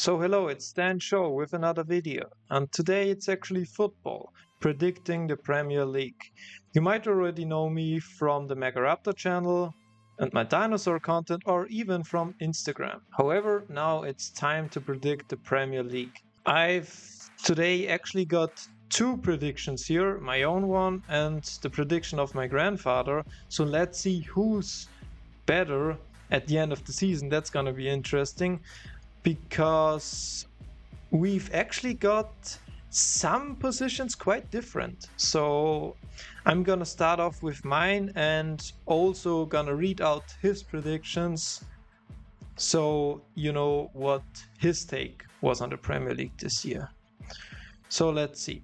So hello, it's Dan Show with another video, and today it's actually football, predicting the Premier League. You might already know me from the Megaraptor channel and my dinosaur content, or even from Instagram. However, now it's time to predict the Premier League. I've today actually got two predictions here, my own one and the prediction of my grandfather, so let's see who's better at the end of the season. That's gonna be interesting, because we've actually got some positions quite different. So I'm gonna start off with mine and also gonna read out his predictions, so you know what his take was on the Premier League this year. So let's see.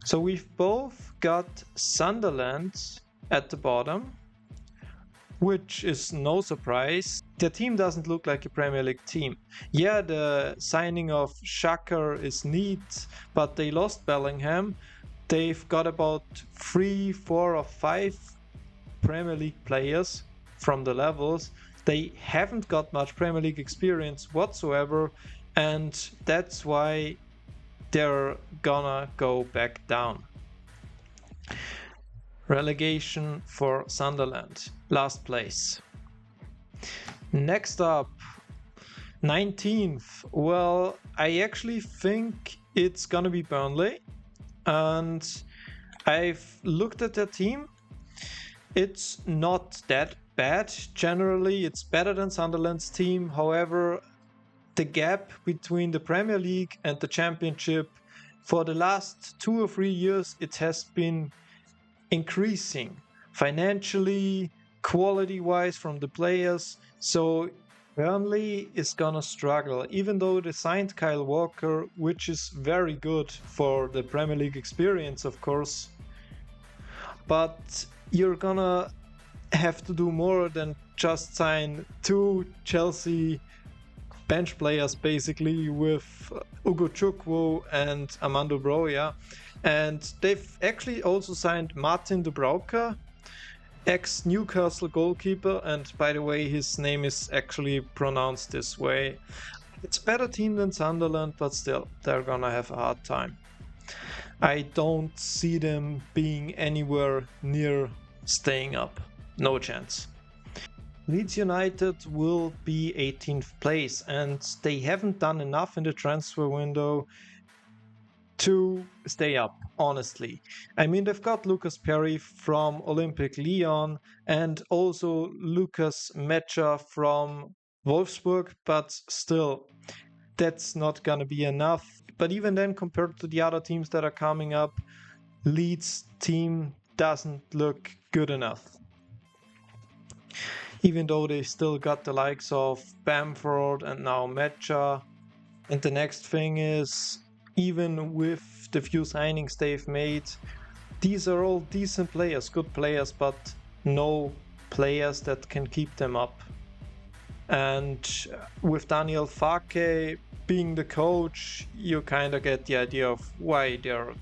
So we've both got Sunderland at the bottom, which is no surprise. Their team doesn't look like a Premier League team. Yeah, the signing of Xhaka is neat, but they lost Bellingham. They've got about 3, 4 or 5 Premier League players from the levels. They haven't got much Premier League experience whatsoever, and that's why they're gonna go back down. Relegation for Sunderland, last place. Next up, 19th. Well, I actually think it's gonna be Burnley, and I've looked at their team. It's not that bad. Generally, it's better than Sunderland's team. However, the gap between the Premier League and the Championship for the last 2 or 3 years, it has been increasing financially, quality-wise from the players. So Burnley is gonna struggle, even though they signed Kyle Walker, which is very good for the Premier League experience, of course. But you're gonna have to do more than just sign 2 Chelsea bench players, basically, with Ugo Chukwu and Armando Broja. And they've actually also signed Martin Dubravka, ex-Newcastle goalkeeper, and by the way, his name is actually pronounced this way. It's a better team than Sunderland, but still, they're gonna have a hard time. I don't see them being anywhere near staying up. No chance. Leeds United will be 18th place, and they haven't done enough in the transfer window to stay up, honestly. I mean, they've got Lucas Perry from Olympique Lyon and also Lucas Mecha from Wolfsburg, but still, that's not gonna be enough. But even then, compared to the other teams that are coming up, Leeds' team doesn't look good enough. Even though they still got the likes of Bamford and now Mecha. And the next thing is, even with the few signings they've made, these are all decent players, good players, but no players that can keep them up. And with Daniel Farke being the coach, you kind of get the idea of why they're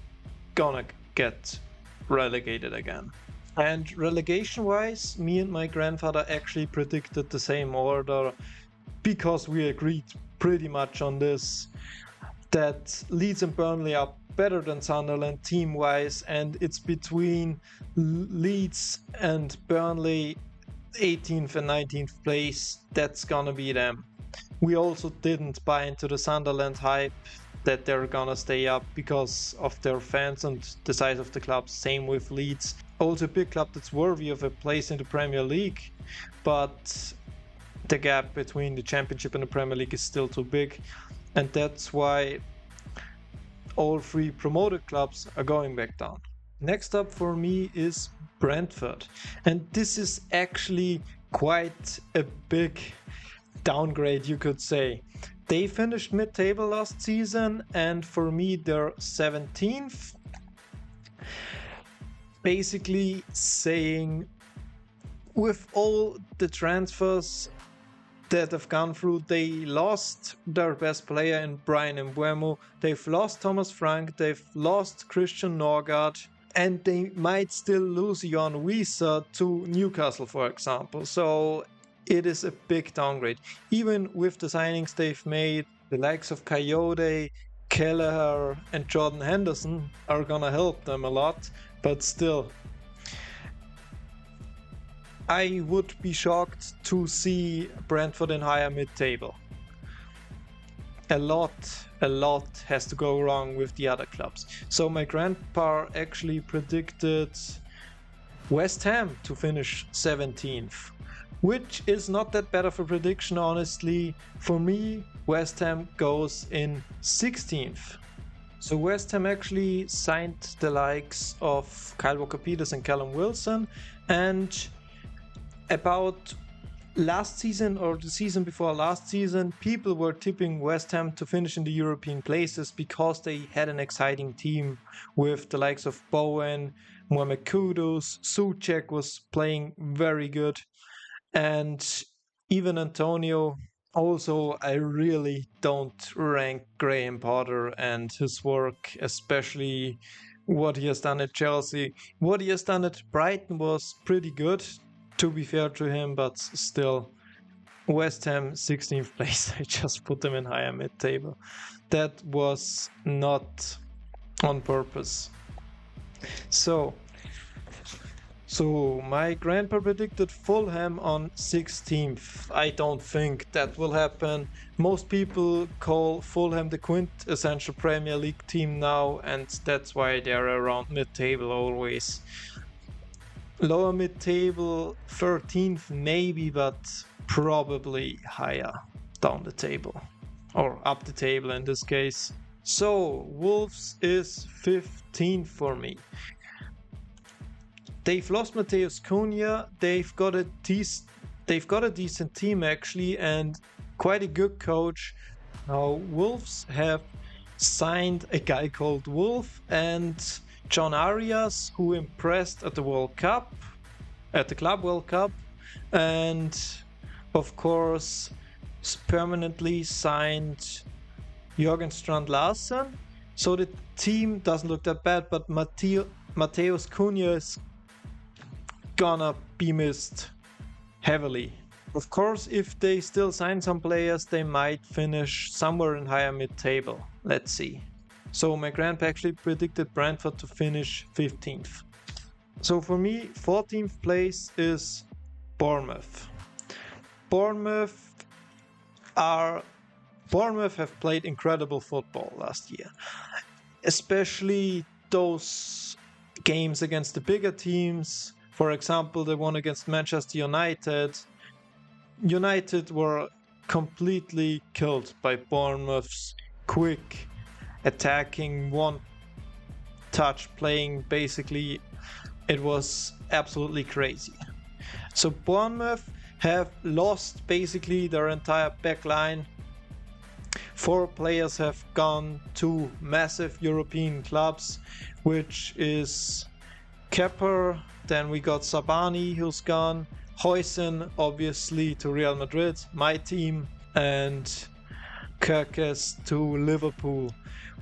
gonna get relegated again. And relegation-wise, me and my grandfather actually predicted the same order, because we agreed pretty much on this, that Leeds and Burnley are better than Sunderland team-wise, and it's between Leeds and Burnley, 18th and 19th place. That's gonna be them. We also didn't buy into the Sunderland hype that they're gonna stay up because of their fans and the size of the club. Same with Leeds. Also a big club that's worthy of a place in the Premier League, but the gap between the Championship and the Premier League is still too big, and that's why all 3 promoted clubs are going back down. Next up for me is Brentford, and this is actually quite a big downgrade, you could say. They finished mid-table last season, and for me they're 17th. Basically saying, with all the transfers that have gone through, they lost their best player in Bryan Mbeumo, they've lost Thomas Frank, they've lost Christian Norgard, and they might still lose Jan Wieser to Newcastle, for example. So it is a big downgrade. Even with the signings they've made, the likes of Coyote, Kelleher, and Jordan Henderson are gonna help them a lot, but still, I would be shocked to see Brentford in higher mid-table. A lot has to go wrong with the other clubs. So my grandpa actually predicted West Ham to finish 17th, which is not that bad of a prediction, honestly. For me, West Ham goes in 16th. So West Ham actually signed the likes of Kyle Walker-Peters and Callum Wilson, and about last season or the season before last season, people were tipping West Ham to finish in the European places because they had an exciting team with the likes of Bowen, Mohamed Kudus, Souček was playing very good, and even Antonio. Also, I really don't rank Graham Potter and his work, especially what he has done at Chelsea. What he has done at Brighton was pretty good, to be fair to him, but still, West Ham 16th place. I just put them in higher mid-table. That was not on purpose. So my grandpa predicted Fulham on 16th. I don't think that will happen. Most people call Fulham the quintessential Premier League team now, and that's why they're around mid-table always. Lower mid-table, 13th maybe, but probably higher down the table. Or up the table in this case. So, Wolves is 15th for me. They've lost Mateus Cunha, they've got a decent team actually, and quite a good coach. Now, Wolves have signed a guy called Wolf and John Arias, who impressed at the World Cup, at the Club World Cup, and of course permanently signed Jürgen Strand Larsen. So the team doesn't look that bad, but Mateus Cunha is gonna be missed heavily. Of course, if they still sign some players, they might finish somewhere in higher mid-table. Let's see. So my grandpa actually predicted Brentford to finish 15th. So for me, 14th place is Bournemouth. Bournemouth have played incredible football last year. Especially those games against the bigger teams. For example, the one against Manchester United. United were completely killed by Bournemouth's quick attacking, one touch playing. Basically, it was absolutely crazy. So Bournemouth have lost basically their entire back line. 4 players have gone to massive European clubs, which is Kepa, then we got Sabani who's gone, Huijsen obviously to Real Madrid, my team, and Kerkez to Liverpool,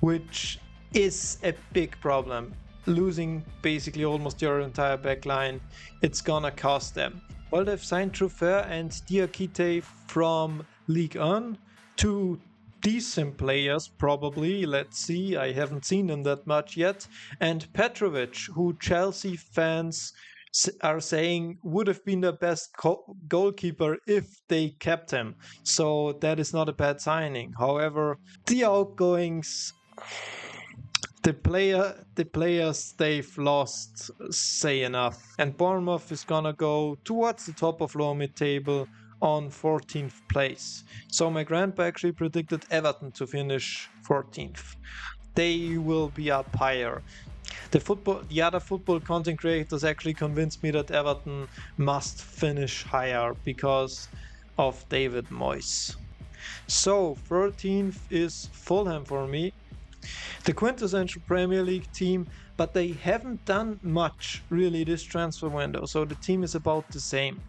which is a big problem. Losing basically almost your entire back line, it's gonna cost them. Well, they've signed Truffert and Diakite from Ligue 1, 2 decent players probably, let's see, I haven't seen them that much yet, and Petrovic, who Chelsea fans are saying would have been the best goalkeeper if they kept him, so that is not a bad signing. However, the outgoings, the players they've lost say enough, and Bournemouth is gonna go towards the top of lower mid-table on 14th place. So my grandpa actually predicted Everton to finish 14th. They will be up higher. The other football content creators actually convinced me that Everton must finish higher because of David Moyes. So 13th is Fulham for me. The quintessential Premier League team, but they haven't done much really this transfer window, so the team is about the same.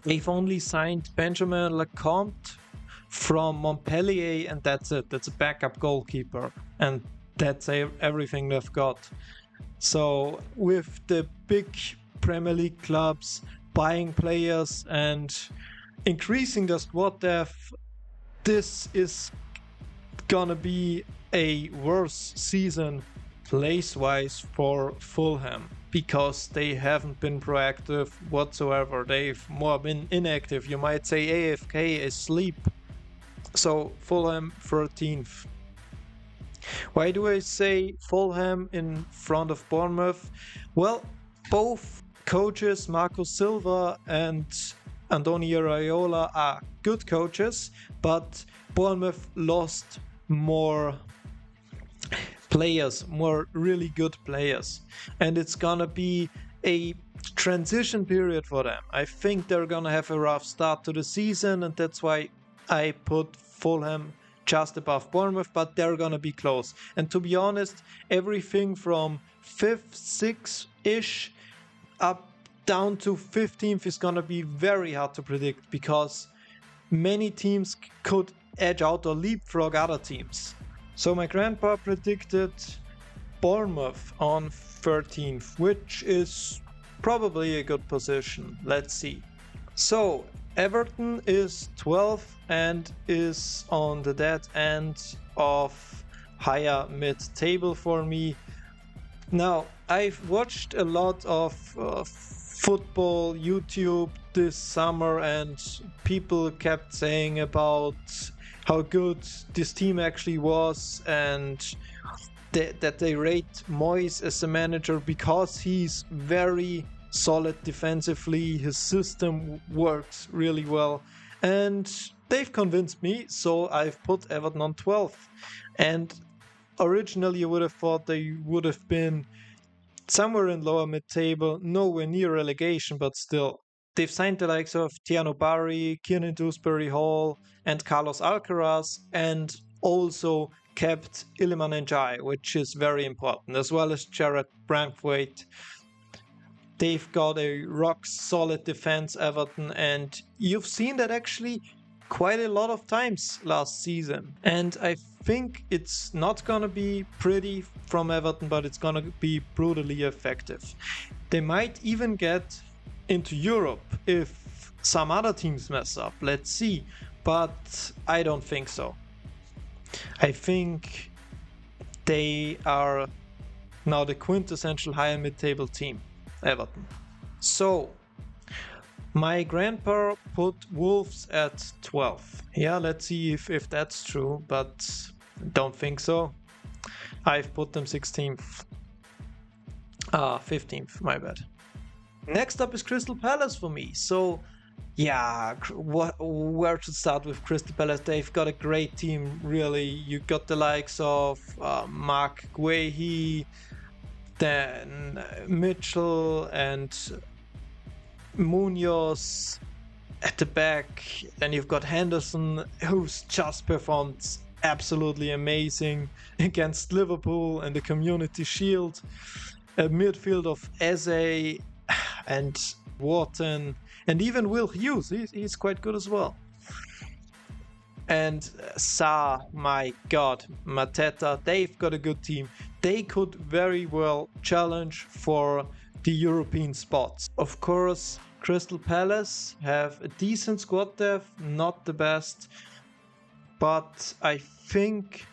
They've only signed Benjamin Lecomte from Montpellier, and that's it. That's a backup goalkeeper, and that's everything they've got. So with the big Premier League clubs buying players and increasing their squad depth, this is gonna be a worse season place-wise for Fulham because they haven't been proactive whatsoever. They've more been inactive. You might say AFK, asleep. So Fulham 13th. Why do I say Fulham in front of Bournemouth? Well, both coaches, Marco Silva and Andoni Iraola, are good coaches, but Bournemouth lost more players, more really good players. And it's gonna be a transition period for them. I think they're gonna have a rough start to the season, and that's why I put Fulham just above Bournemouth, but they're gonna be close. And to be honest, everything from 5th, 6th-ish up down to 15th is gonna be very hard to predict because many teams could edge out or leapfrog other teams. So my grandpa predicted Bournemouth on 13th, which is probably a good position. Let's see. So Everton is 12th and is on the dead end of higher mid-table for me. Now, I've watched a lot of football YouTube this summer, and people kept saying about how good this team actually was, and that they rate Moyes as a manager because he's very solid defensively. His system works really well, and they've convinced me, so I've put Everton on 12th. And originally I would have thought they would have been somewhere in lower mid-table, nowhere near relegation, but still. They've signed the likes of Tiano Barry, Kiernan Dewsbury-Hall, and Carlos Alcaraz, and also kept Iliman Ndiaye, which is very important, as well as Jared Braithwaite. They've got a rock-solid defense, Everton, and you've seen that actually quite a lot of times last season. And I think it's not gonna be pretty from Everton, but it's gonna be brutally effective. They might even get into Europe if some other teams mess up. Let's see. But I don't think so. I think they are now the quintessential higher mid-table team, Everton. So my grandpa put Wolves at 12. Yeah, let's see if that's true, but don't think so. I've put them 16th. 15th, my bad. Next up is Crystal Palace for me. So yeah, where to start with Crystal Palace? They've got a great team, really. You got the likes of Mark Guehi, then Mitchell and Munoz at the back. Then you've got Henderson, who's just performed absolutely amazing against Liverpool and the Community Shield. A midfield of Eze and Wharton, and even Will Hughes. He's quite good as well. And Sarr, my god, Mateta, they've got a good team. They could very well challenge for the European spots. Of course, Crystal Palace have a decent squad depth, not the best, but I think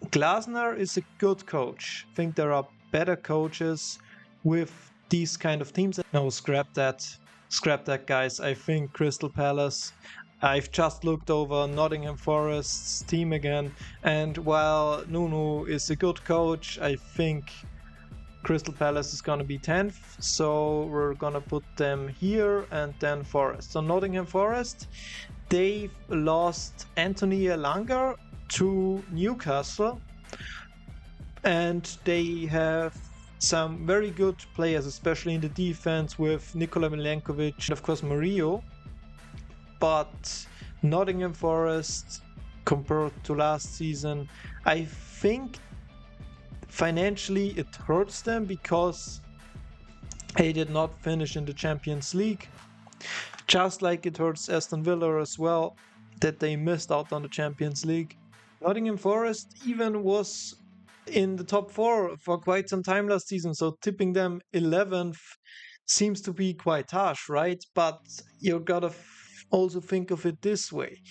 Glasner is a good coach. I think there are better coaches with these kind of teams. No, scrap that, guys. I think Crystal Palace. I've just looked over Nottingham Forest's team again, and while Nuno is a good coach, I think Crystal Palace is gonna be 10th, so we're gonna put them here and then Forest. So Nottingham Forest, they've lost Anthony Elanga to Newcastle, and they have some very good players, especially in the defense with Nikola Milenkovic and of course Murillo. But Nottingham Forest, compared to last season, I think financially it hurts them because they did not finish in the Champions League. Just like it hurts Aston Villa as well that they missed out on the Champions League. Nottingham Forest even was in the top 4 for quite some time last season, so tipping them 11th seems to be quite harsh, right? But you gotta also think of it this way.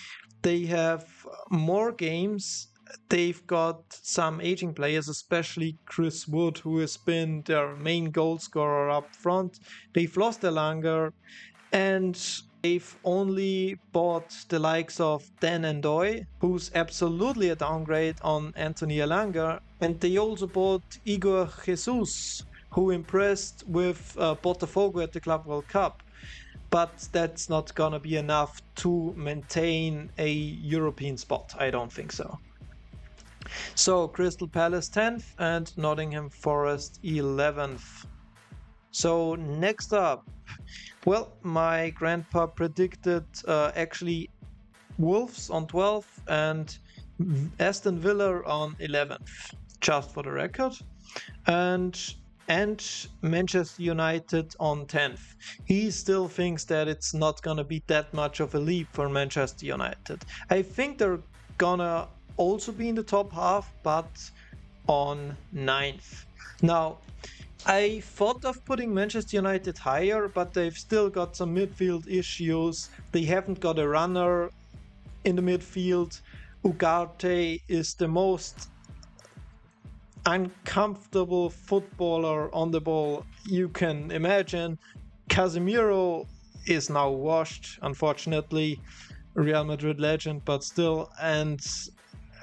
they have more games. They've got some aging players, especially Chris Wood, who has been their main goal scorer up front. They've lost Elanga, and they've only bought the likes of Dan Ndoye, who's absolutely a downgrade on Anthony Elanga. And they also bought Igor Jesus, who impressed with Botafogo at the Club World Cup. But that's not gonna be enough to maintain a European spot. I don't think so. So Crystal Palace 10th and Nottingham Forest 11th. So next up, well, my grandpa predicted actually Wolves on 12th and Aston Villa on 11th, just for the record. And Manchester United on 10th. He still thinks that it's not gonna be that much of a leap for Manchester United. I think they're gonna also be in the top half, but on 9th. Now, I thought of putting Manchester United higher, but they've still got some midfield issues. They haven't got a runner in the midfield. Ugarte is the most uncomfortable footballer on the ball you can imagine. Casemiro is now washed, unfortunately, Real Madrid legend, but still. And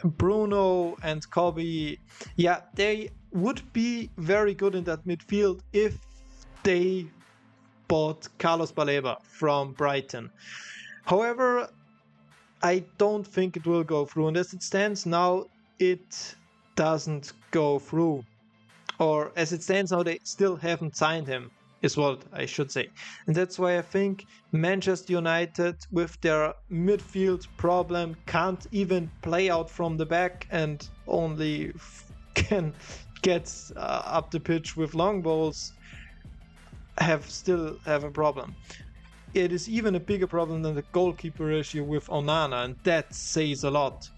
Bruno and Kobe, yeah, they would be very good in that midfield if they bought Carlos Baleba from Brighton. However, I don't think it will go through, and as it stands now, it doesn't go through. Or as it stands now, they still haven't signed him, is what I should say. And that's why I think Manchester United, with their midfield problem, can't even play out from the back and only can get up the pitch with long balls, still have a problem. It is even a bigger problem than the goalkeeper issue with Onana, and that says a lot.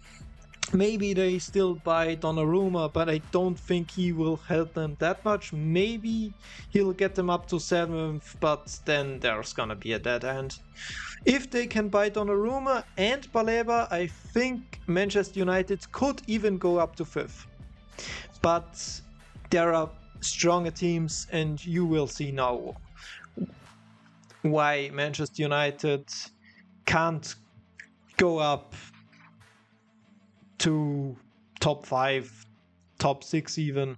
Maybe they still buy Donnarumma, but I don't think he will help them that much. Maybe he'll get them up to 7th, but then there's gonna be a dead end. If they can buy Donnarumma and Baleba, I think Manchester United could even go up to 5th. But there are stronger teams, and you will see now why Manchester United can't go up to top 5, top 6 even.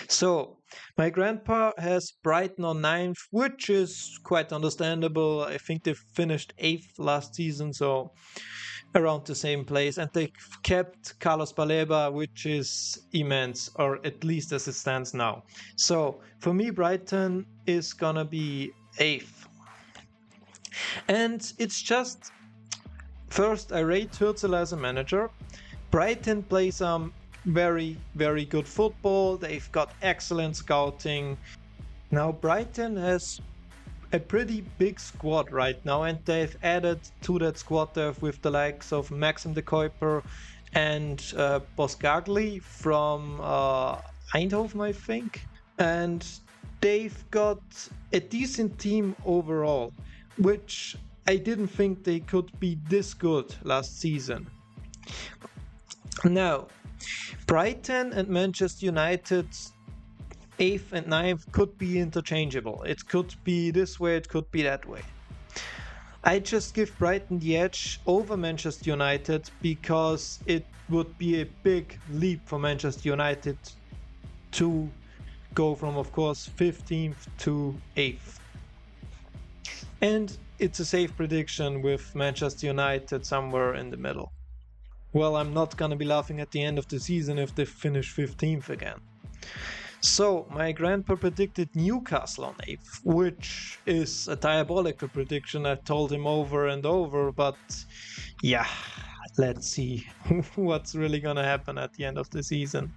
So my grandpa has Brighton on 9th, which is quite understandable. I think they finished 8th last season, so around the same place. And they kept Carlos Baleba, which is immense, or at least as it stands now. So for me, Brighton is gonna be 8th. And it's just, first, I rate Hürzel as a manager. Brighton play some very, very good football. They've got excellent scouting. Now, Brighton has a pretty big squad right now, and they've added to that squad with the likes of Maxim de Kuiper and Boskagli from Eindhoven, I think. And they've got a decent team overall, which I didn't think they could be this good last season. Now, Brighton and Manchester United 8th and 9th could be interchangeable. It could be this way, it could be that way. I just give Brighton the edge over Manchester United because it would be a big leap for Manchester United to go from, of course, 15th to 8th. And it's a safe prediction with Manchester United somewhere in the middle. Well, I'm not gonna be laughing at the end of the season if they finish 15th again. So, my grandpa predicted Newcastle on 8th, which is a diabolical prediction. I told him over and over, but yeah, let's see what's really gonna happen at the end of the season.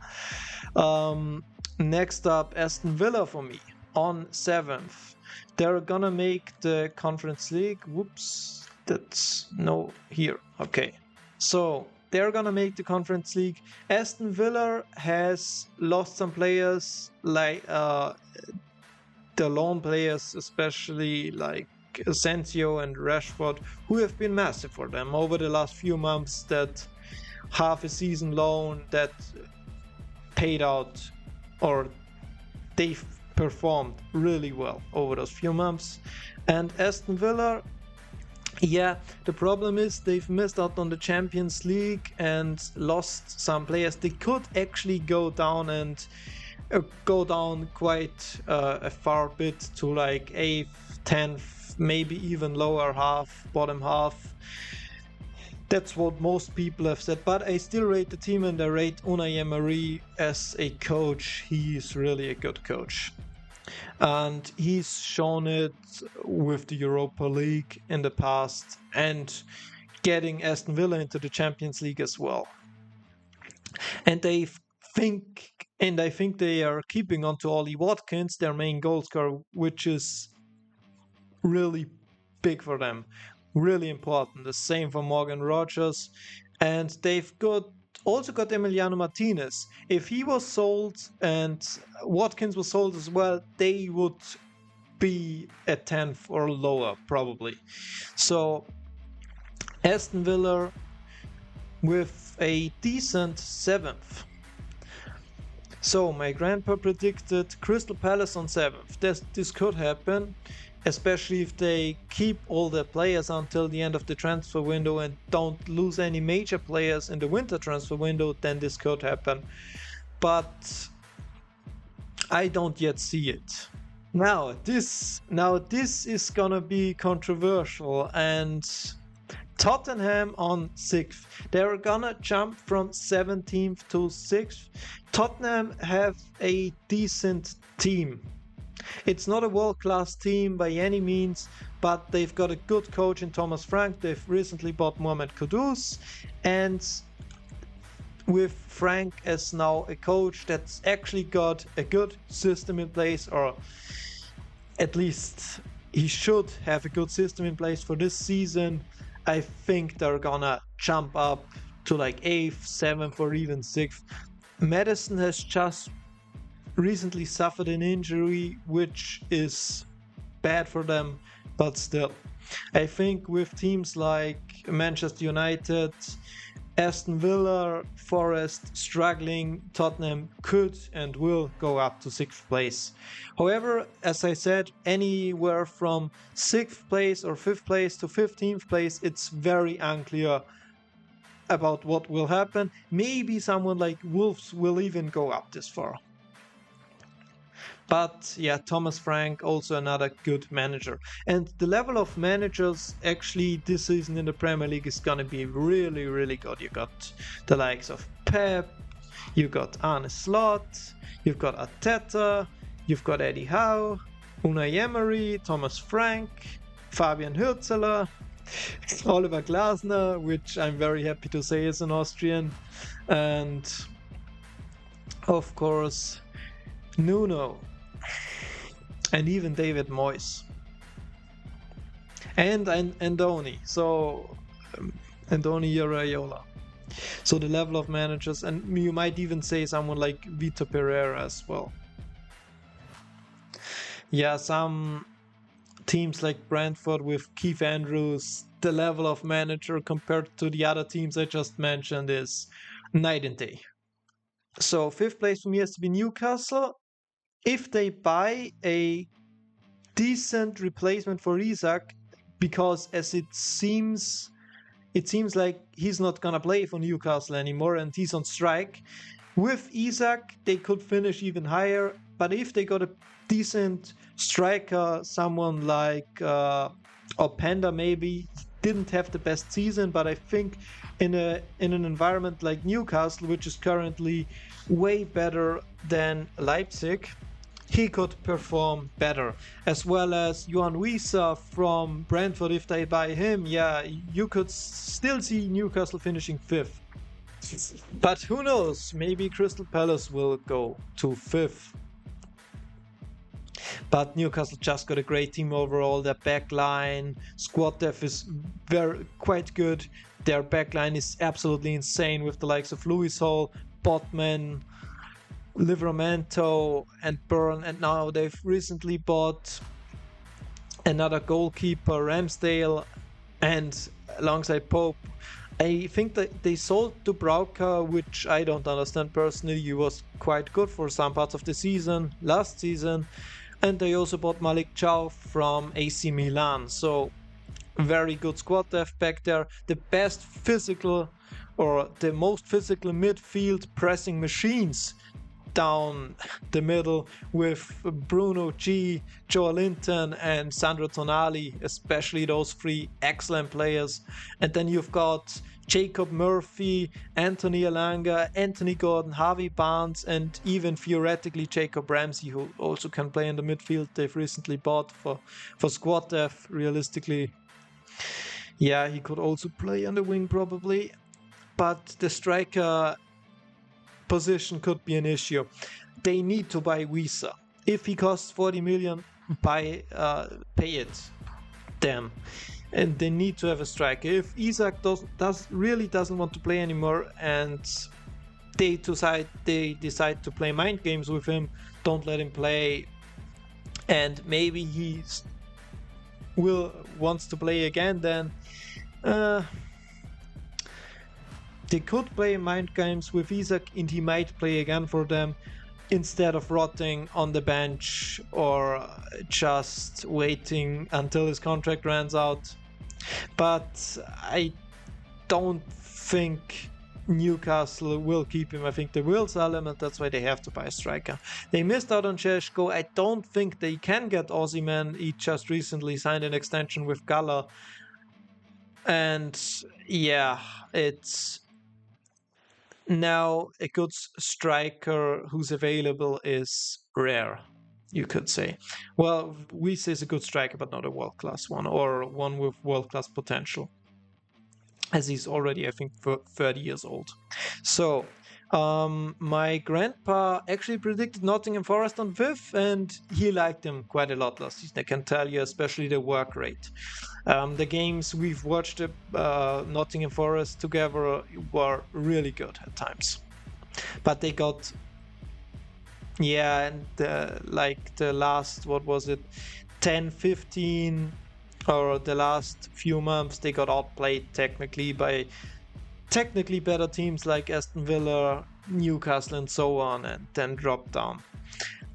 Next up, Aston Villa for me on 7th. They're gonna make the Conference League. Whoops, that's no here. Okay, so they're gonna make the Conference League. Aston Villa has lost some players, like the loan players, especially like Asensio and Rashford, who have been massive for them over the last few months. That half a season loan that paid out, or they've performed really well over those few months. And Aston Villa, yeah, the problem is they've missed out on the Champions League and lost some players. They could actually go down and go down quite a far bit to like 8th, 10th, maybe even lower half, bottom half. That's what most people have said, but I still rate the team, and I rate Unai Emery as a coach. He's really a good coach. And he's shown it with the Europa League in the past and getting Aston Villa into the Champions League as well. And I think they are keeping on to Ollie Watkins, their main goal scorer, which is really big for them. Really important. The same for Morgan Rogers. And they've also got Emiliano Martinez. If he was sold and Watkins was sold as well, they would be at 10th or lower probably. So Aston Villa with a decent 7th. So my grandpa predicted Crystal Palace on 7th. This could happen, especially if they keep all their players until the end of the transfer window and don't lose any major players in the winter transfer window. Then this could happen, but I don't yet see it. Now this is gonna be controversial, and Tottenham on 6th. They're gonna jump from 17th to 6th. Tottenham have a decent team. It's not a world-class team by any means, but they've got a good coach in Thomas Frank. They've recently bought Mohamed Kudus, and with Frank as now a coach that's actually got a good system in place, or at least he should have a good system in place for this season. I think they're gonna jump up to like 8th, 7th, or even 6th. Maddison has just recently suffered an injury, which is bad for them, but still. I think with teams like Manchester United, Aston Villa, Forest struggling, Tottenham could and will go up to 6th place. However, as I said, anywhere from 6th place or 5th place to 15th place, it's very unclear about what will happen. Maybe someone like Wolves will even go up this far. But yeah, Thomas Frank, also another good manager. And the level of managers actually this season in the Premier League is gonna be really, really good. You got the likes of Pep, you got Arne Slot, you've got Arteta, you've got Eddie Howe, Unai Emery, Thomas Frank, Fabian Hürzeler, Oliver Glasner, which I'm very happy to say is an Austrian, and of course Nuno, and even David Moyes, and Andoni. So Andoni Iraola. So the level of managers, and you might even say someone like Vitor Pereira as well. Yeah, some teams like Brentford with Keith Andrews, the level of manager compared to the other teams I just mentioned is night and day. So 5th place for me has to be Newcastle. If they buy a decent replacement for Isak, because as it seems like he's not gonna play for Newcastle anymore and he's on strike. With Isak, they could finish even higher, but if they got a decent striker, someone like Openda maybe, didn't have the best season, but I think in an environment like Newcastle, which is currently way better than Leipzig, he could perform better. As well as Johan Wieser from Brentford, if they buy him, yeah, you could still see Newcastle finishing 5th. But who knows, maybe Crystal Palace will go to 5th. But Newcastle just got a great team overall. Their backline, squad depth is quite good. Their backline is absolutely insane with the likes of Lewis Hall, Botman, Livramento, and Byrne. And now they've recently bought another goalkeeper, Ramsdale, and alongside Pope. I think that they sold Dubravka, which I don't understand personally. He was quite good for some parts of the season, last season. And they also bought Malik Chow from AC Milan. So very good squad depth back there. The best physical or the most physical midfield pressing machines down the middle with Bruno G, Joe Linton, and Sandro Tonali, especially those three excellent players. And then you've got Jacob Murphy, Anthony Alanga, Anthony Gordon, Harvey Barnes, and even theoretically Jacob Ramsey, who also can play in the midfield. They've recently bought for squad depth. Realistically, yeah, he could also play on the wing probably, but the striker position could be an issue. They need to buy Wisa. If he costs 40 million, pay it. Damn. And they need to have a striker. If Isak really doesn't want to play anymore, and they decide to play mind games with him, don't let him play. And maybe he wants to play again, then they could play mind games with Isak, and he might play again for them instead of rotting on the bench or just waiting until his contract runs out. But I don't think Newcastle will keep him. I think they will sell him, and that's why they have to buy a striker. They missed out on Šeško. I don't think they can get Osimhen. He just recently signed an extension with Gala. And yeah, it's now a good striker who's available is rare, you could say. Well, Wiese is a good striker, but not a world-class one, or one with world-class potential, as he's already, I think, 30 years old. So, my grandpa actually predicted Nottingham Forest on 5th, and he liked them quite a lot last season. I can tell you, especially the work rate. The games we've watched Nottingham Forest together were really good at times. But they got, yeah, and like the last, what was it, 10, 15, or the last few months, they got outplayed technically by technically better teams like Aston Villa, Newcastle, and so on, and then dropped down.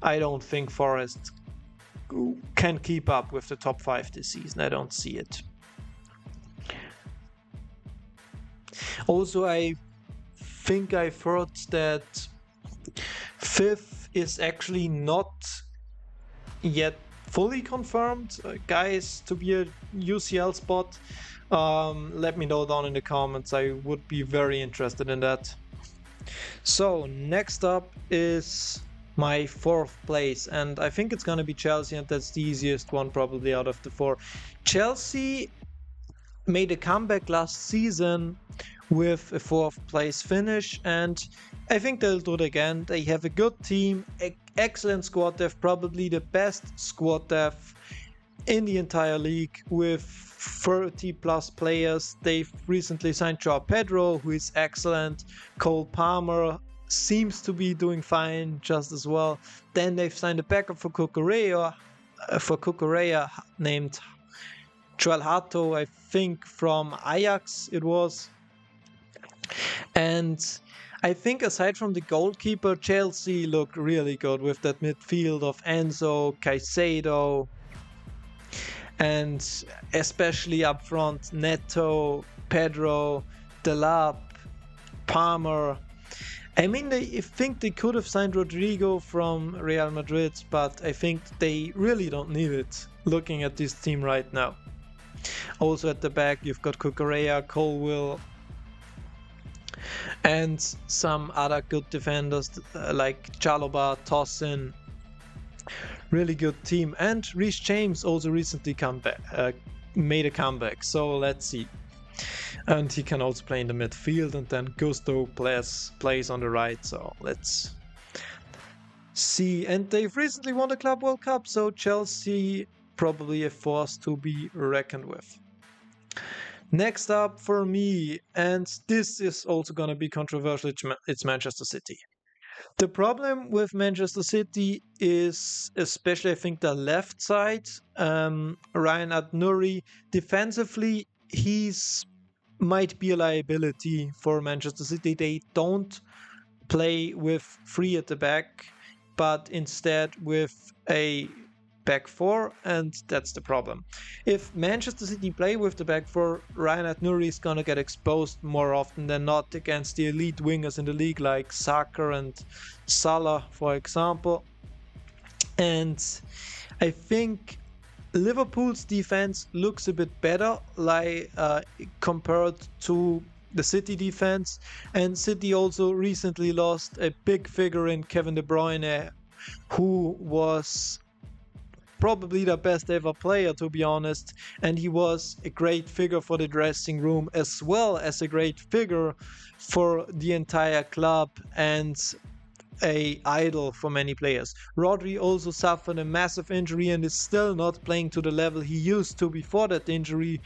I don't think Forest can keep up with the top 5 this season. I don't see it. Also, I think I've heard that 5th is actually not yet fully confirmed, guys, to be a UCL spot. Let me know down in the comments. I would be very interested in that. So next up is my 4th place, and I think it's gonna be Chelsea, and that's the easiest one probably out of the 4. Chelsea made a comeback last season with a 4th place finish, and I think they'll do it again. They have a good team, excellent squad depth, probably the best squad depth in the entire league with 30 plus players. They've recently signed Joao Pedro, who is excellent. Cole Palmer seems to be doing fine just as well. Then they've signed a backup for Cucurella named Joel Hato, I think from Ajax it was. And I think aside from the goalkeeper, Chelsea look really good with that midfield of Enzo, Caicedo, and especially up front, Neto, Pedro, Delap, Palmer. I mean, I think they could have signed Rodrigo from Real Madrid, but I think they really don't need it, looking at this team right now. Also at the back, you've got Cucurella, Colwill, and some other good defenders like Chalobah, Tosin. Really good team. And Reece James also recently made a comeback, so let's see. And he can also play in the midfield, and then Gusto plays on the right, so let's see. And they've recently won the Club World Cup, so Chelsea probably a force to be reckoned with. Next up for me, and this is also gonna be controversial, it's Manchester City. The problem with Manchester City is, especially I think, the left side. Ryan At-Nouri, defensively, he's might be a liability for Manchester City. They don't play with three at the back, but instead with a back four, and that's the problem. If Manchester City play with the back four, Ryan At-Nouri is gonna get exposed more often than not against the elite wingers in the league like Saka and Salah, for example. And I think Liverpool's defense looks a bit better, like compared to the City defense. And City also recently lost a big figure in Kevin De Bruyne, who was probably the best ever player, to be honest, and he was a great figure for the dressing room as well as a great figure for the entire club and a idol for many players. Rodri also suffered a massive injury and is still not playing to the level he used to before that injury.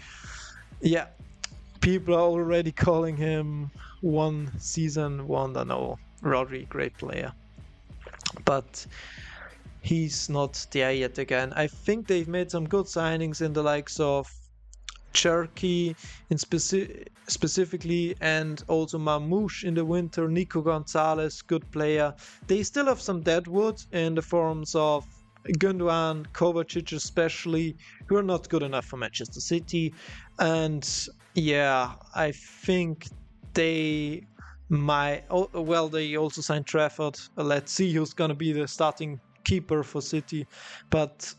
Yeah, people are already calling him one season wonder. No, Rodri, great player, but he's not there yet again. I think they've made some good signings in the likes of Cherky in specifically, and also Mamouche in the winter. Nico Gonzalez, good player. They still have some deadwood in the forms of Gundogan, Kovacic especially, who are not good enough for Manchester City. And yeah, I think they might. Oh, well, they also signed Trafford. Let's see who's gonna be the starting keeper for City. But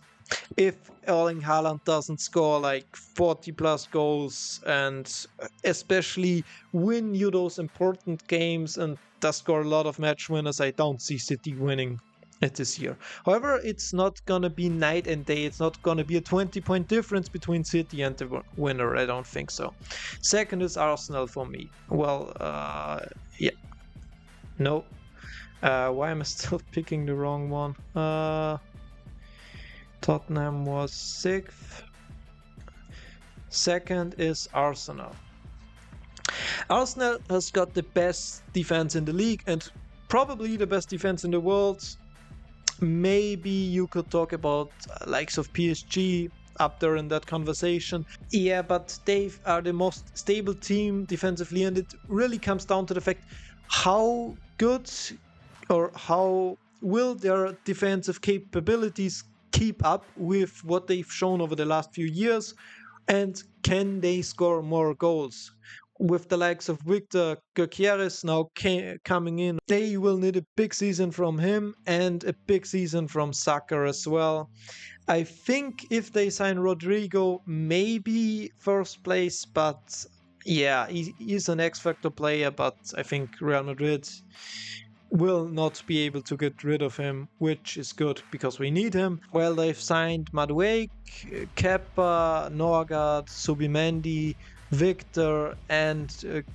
if Erling Haaland doesn't score like 40 plus goals and especially win you those important games and does score a lot of match winners, I don't see City winning it this year. However, it's not gonna be night and day. It's not gonna be a 20-point difference between City and the winner. I don't think so. Second is Arsenal for me. Well, yeah. No. Why am I still picking the wrong one? Tottenham was 6th. Second is Arsenal. Arsenal has got the best defense in the league and probably the best defense in the world. Maybe you could talk about likes of PSG up there in that conversation. Yeah, but they are the most stable team defensively, and it really comes down to the fact how good or how will their defensive capabilities keep up with what they've shown over the last few years, and can they score more goals? With the likes of Victor Gyökeres now coming in, they will need a big season from him and a big season from Saka as well. I think if they sign Rodrigo, maybe first place, but yeah, he's an X-Factor player, but I think Real Madrid will not be able to get rid of him, which is good because we need him. Well, they've signed Madueke, Kepa, Norgard, Subimendi, Victor, and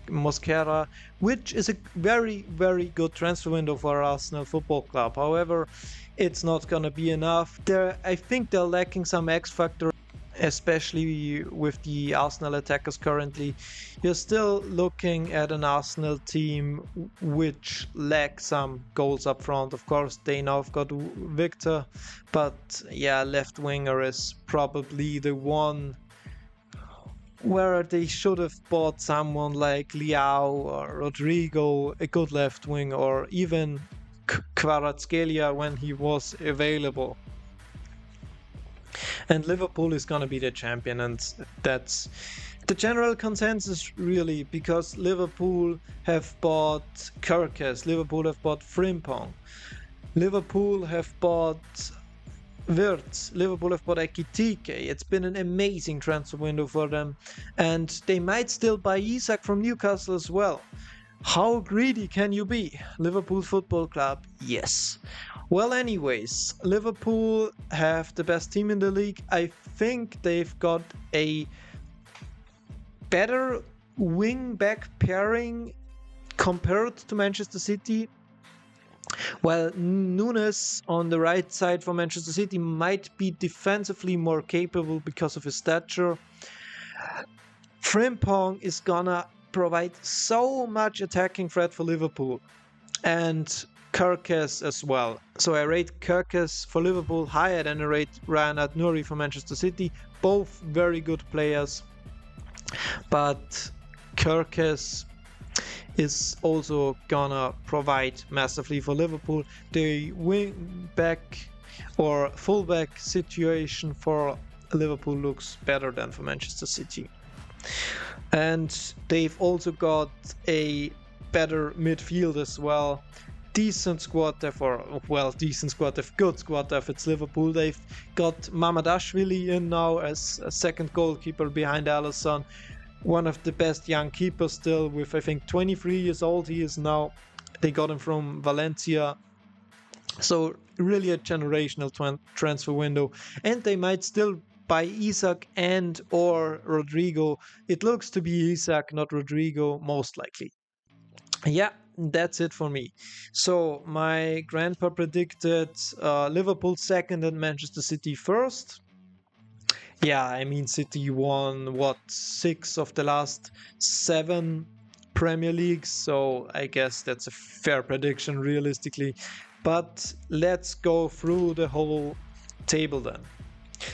Mosquera, which is a very, very good transfer window for Arsenal Football Club. However, it's not gonna be enough. I think they're lacking some X factor, especially with the Arsenal attackers currently. You're still looking at an Arsenal team which lacks some goals up front. Of course, they now have got Victor, but yeah, left winger is probably the one where they should have bought someone like Leao or Rodrigo, a good left wing, or even Kvaratskhelia when he was available. And Liverpool is going to be the champion, and that's the general consensus really, because Liverpool have bought Kirkes, Liverpool have bought Frimpong, Liverpool have bought Wirtz, Liverpool have bought Ekitike. It's been an amazing transfer window for them, and they might still buy Isak from Newcastle as well. How greedy can you be? Liverpool Football Club, yes. Well, anyways, Liverpool have the best team in the league. I think they've got a better wing-back pairing compared to Manchester City. While Nunes on the right side for Manchester City might be defensively more capable because of his stature, Frimpong is gonna provide so much attacking threat for Liverpool. And Kerkez as well. So I rate Kerkez for Liverpool higher than I rate Ryan Nouri for Manchester City. Both very good players, but Kerkez is also gonna provide massively for Liverpool. The wing back or fullback situation for Liverpool looks better than for Manchester City. And they've also got a better midfield as well. Decent squad depth, decent squad depth, good squad depth. It's Liverpool. They've got Mamardashvili in now as a second goalkeeper behind Alisson. One of the best young keepers still, with I think 23 years old he is now. They got him from Valencia. So really a generational transfer window. And they might still buy Isak and or Rodrigo. It looks to be Isak, not Rodrigo, most likely. Yeah, that's it for me. So my grandpa predicted Liverpool second and Manchester City first. Yeah, I mean, City won, 6 of the last 7 Premier Leagues, so I guess that's a fair prediction realistically. But let's go through the whole table then.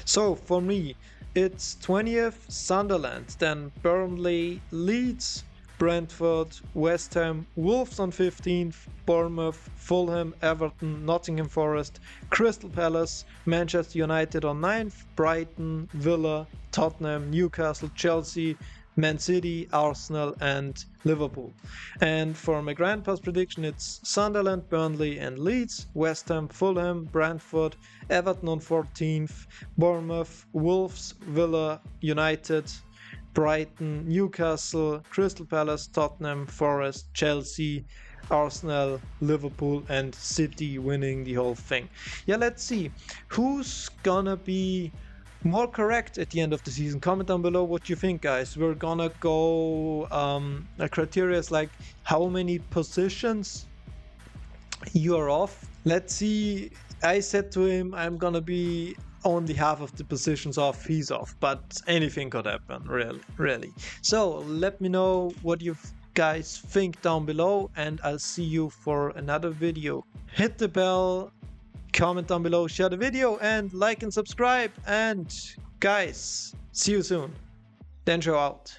So for me, it's 20th Sunderland, then Burnley, Leeds, Brentford, West Ham, Wolves on 15th, Bournemouth, Fulham, Everton, Nottingham Forest, Crystal Palace, Manchester United on 9th, Brighton, Villa, Tottenham, Newcastle, Chelsea, Man City, Arsenal and Liverpool. And for my grandpa's prediction, it's Sunderland, Burnley and Leeds, West Ham, Fulham, Brentford, Everton on 14th, Bournemouth, Wolves, Villa, United, Brighton, Newcastle, Crystal Palace, Tottenham, Forest, Chelsea, Arsenal, Liverpool and City winning the whole thing. Yeah, let's see who's gonna be more correct at the end of the season. Comment down below what you think, guys. We're gonna go criteria is like how many positions you are off. Let's see. I said to him I'm gonna be only half of the positions off, he's off, but anything could happen, really. So let me know what you guys think down below, and I'll see you for another video. Hit the bell, comment down below, share the video, and like and subscribe. And guys, see you soon. Denjo out.